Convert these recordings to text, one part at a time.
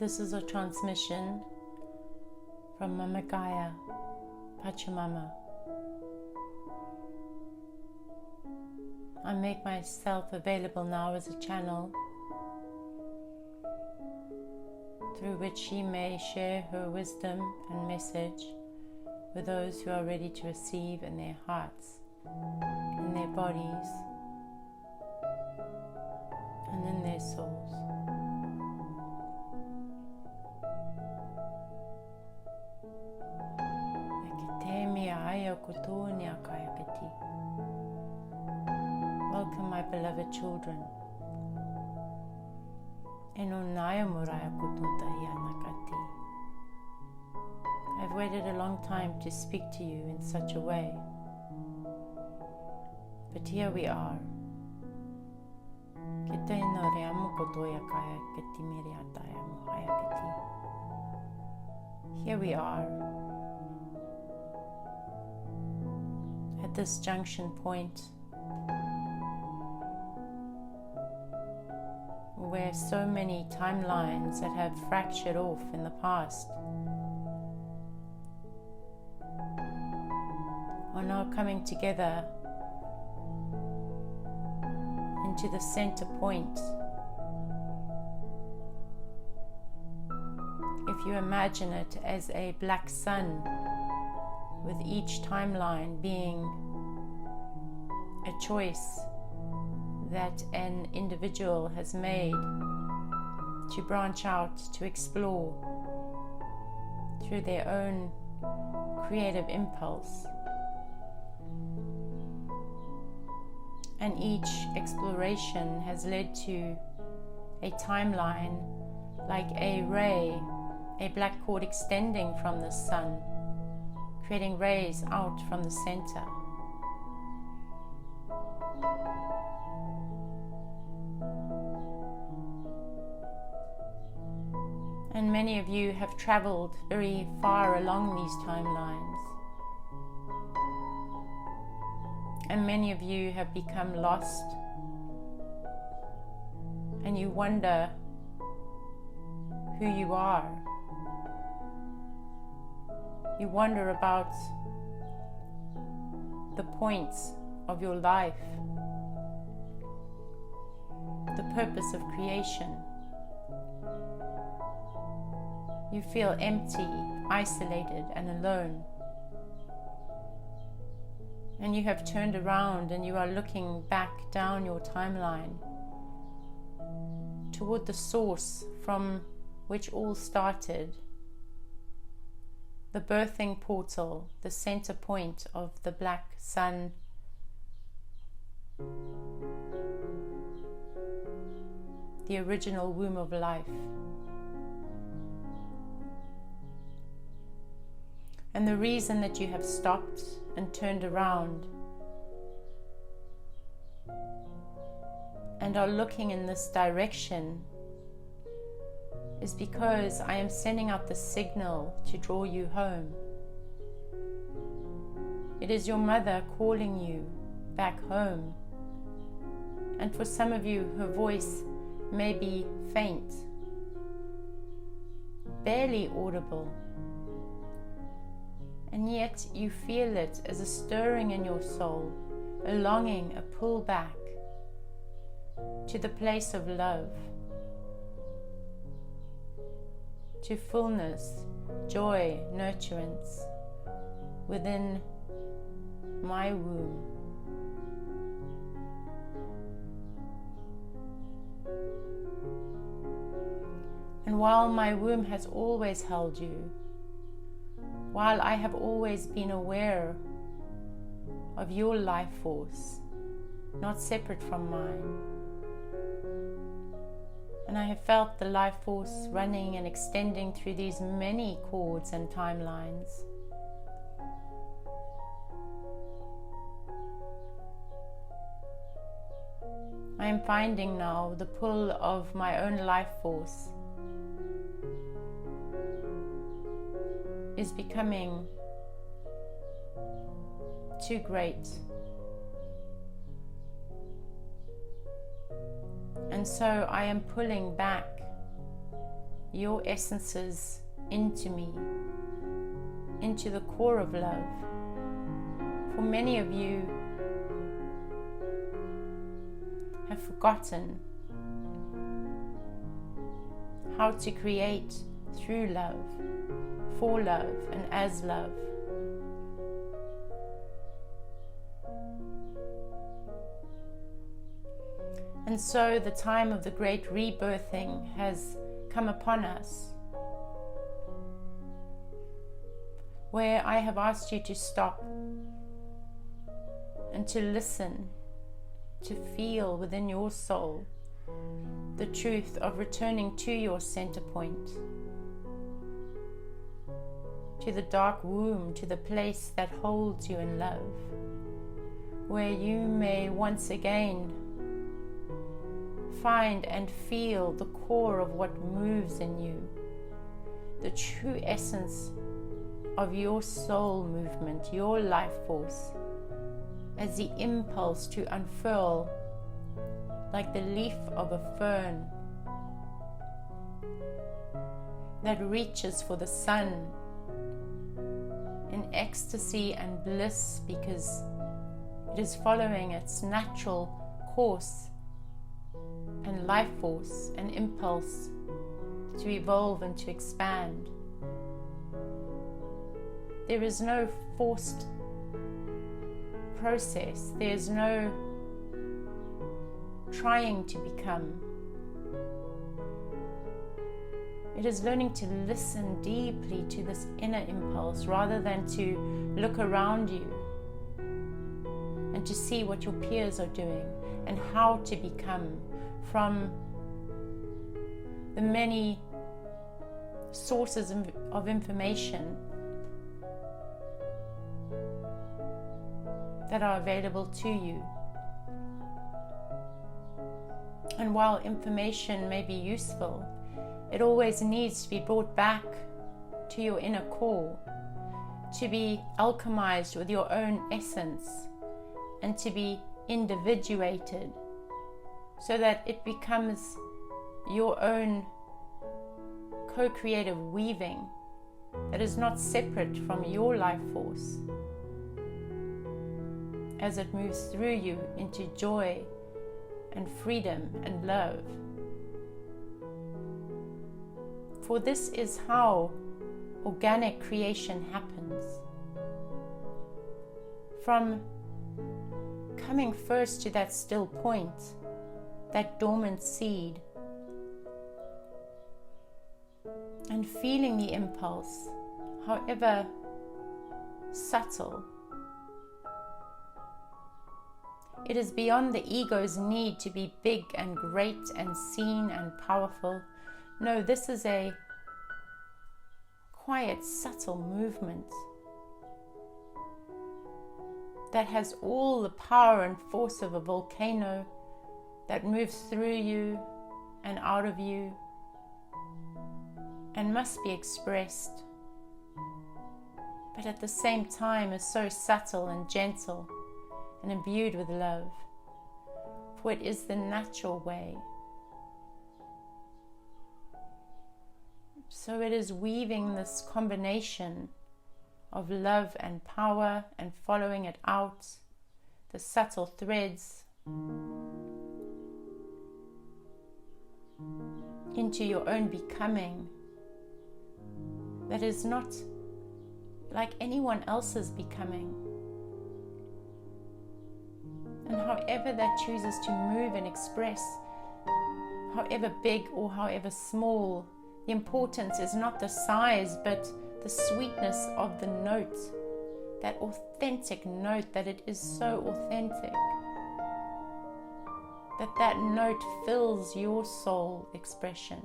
This is a transmission from Mama Gaia, Pachamama. I make myself available now as a channel through which she may share her wisdom and message with those who are ready to receive in their hearts, in their bodies, and in their souls. Welcome, my beloved children. I've waited a long time to speak to you in such a way, but here we are. Here we are at this junction point where so many timelines that have fractured off in the past are now coming together into the center point. If you imagine it as a black sun, with each timeline being a choice that an individual has made to branch out, to explore through their own creative impulse. And each exploration has led to a timeline like a ray, a black cord extending from the sun, creating rays out from the center. And many of you have traveled very far along these timelines. And many of you have become lost. And you wonder who you are. You wonder about the points of your life, the purpose of creation. You feel empty, isolated, and alone. And you have turned around and you are looking back down your timeline toward the source from which all started, the birthing portal, the center point of the black sun, the original womb of life. And the reason that you have stopped and turned around and are looking in this direction is because I am sending out the signal to draw you home. It is your mother calling you back home. And for some of you, her voice may be faint, barely audible. And yet you feel it as a stirring in your soul, a longing, a pull back to the place of love, to fullness, joy, nurturance within my womb. And while my womb has always held you, while I have always been aware of your life force, not separate from mine, and I have felt the life force running and extending through these many cords and timelines, I am finding now the pull of my own life force is becoming too great. And so I am pulling back your essences into me, into the core of love. For many of you have forgotten how to create through love, for love, and as love. And so the time of the great rebirthing has come upon us, where I have asked you to stop and to listen, to feel within your soul the truth of returning to your center point, to the dark womb, to the place that holds you in love, where you may once again find and feel the core of what moves in you, the true essence of your soul movement, your life force, as the impulse to unfurl like the leaf of a fern that reaches for the sun in ecstasy and bliss, because it is following its natural course and life force and impulse to evolve and to expand. There is no forced process. There is no trying to become. It is learning to listen deeply to this inner impulse rather than to look around you and to see what your peers are doing and how to become from the many sources of information that are available to you. And while information may be useful, it always needs to be brought back to your inner core, to be alchemized with your own essence, and to be individuated so that it becomes your own co-creative weaving that is not separate from your life force as it moves through you into joy and freedom and love. For this is how organic creation happens. From coming first to that still point, that dormant seed, and feeling the impulse, however subtle. It is beyond the ego's need to be big and great and seen and powerful. No, this is a quiet, subtle movement that has all the power and force of a volcano that moves through you and out of you and must be expressed, but at the same time is so subtle and gentle and imbued with love, for it is the natural way. So it is weaving this combination of love and power and following it out, the subtle threads, into your own becoming that is not like anyone else's becoming. And however that chooses to move and express, however big or however small, the importance is not the size but the sweetness of the note, that authentic note, that it is so authentic, that note fills your soul expression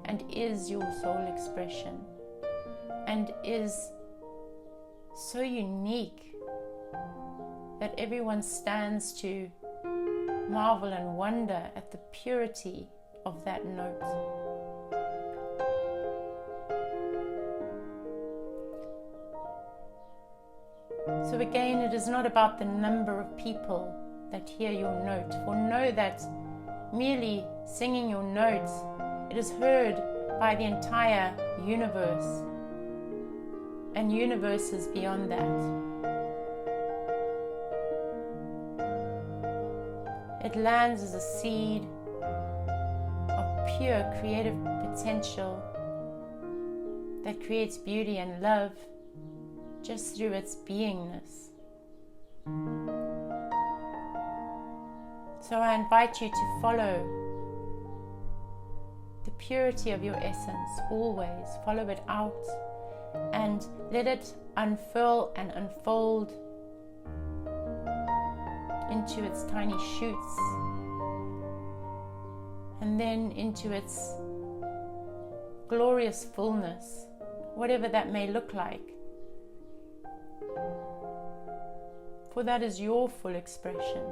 and is your soul expression and is so unique that everyone stands to marvel and wonder at the purity of that note. So again, it is not about the number of people that hear your note, for know that merely singing your note, it is heard by the entire universe and universes beyond that. It lands as a seed of pure creative potential that creates beauty and love just through its beingness. So I invite you to follow the purity of your essence always. Follow it out and let it unfurl and unfold into its tiny shoots and then into its glorious fullness, whatever that may look like. For that is your full expression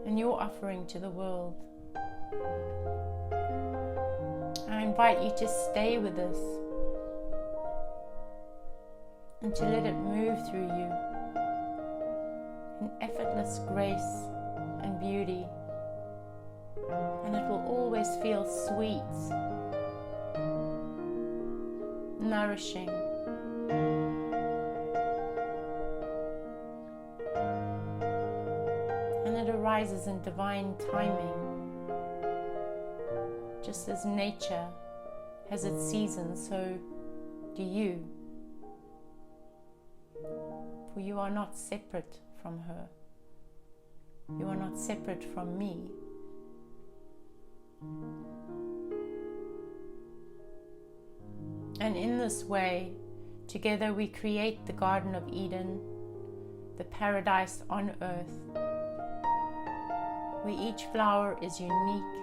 and your offering to the world. I invite you to stay with this and to let it move through you in effortless grace and beauty, and it will always feel sweet, nourishing, and it arises in divine timing. Just as nature has its seasons, so do you. For you are not separate from her. You are not separate from me. And in this way, together we create the Garden of Eden, the paradise on earth, where each flower is unique.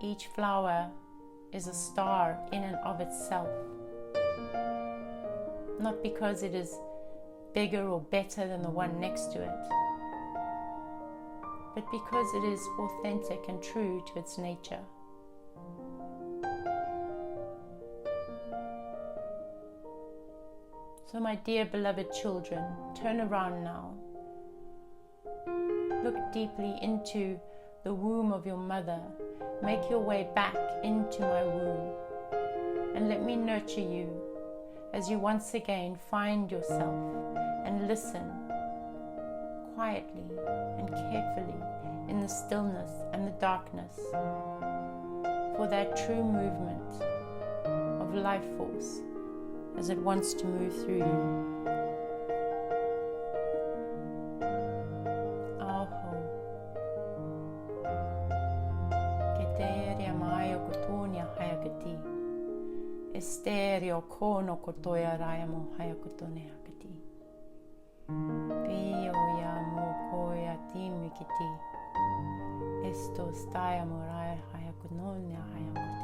Each flower is a star in and of itself. Not because it is bigger or better than the one next to it, but because it is authentic and true to its nature. So my dear beloved children, turn around now. Look deeply into the womb of your mother. Make your way back into my womb and let me nurture you as you once again find yourself and listen quietly and carefully in the stillness and the darkness for that true movement of life force as it wants to move through you. Stereo kono kotoya raya mo haya kotone hakati. Pio ya mo koya timikiti. Esto staya mo raya haya konone haya kotone.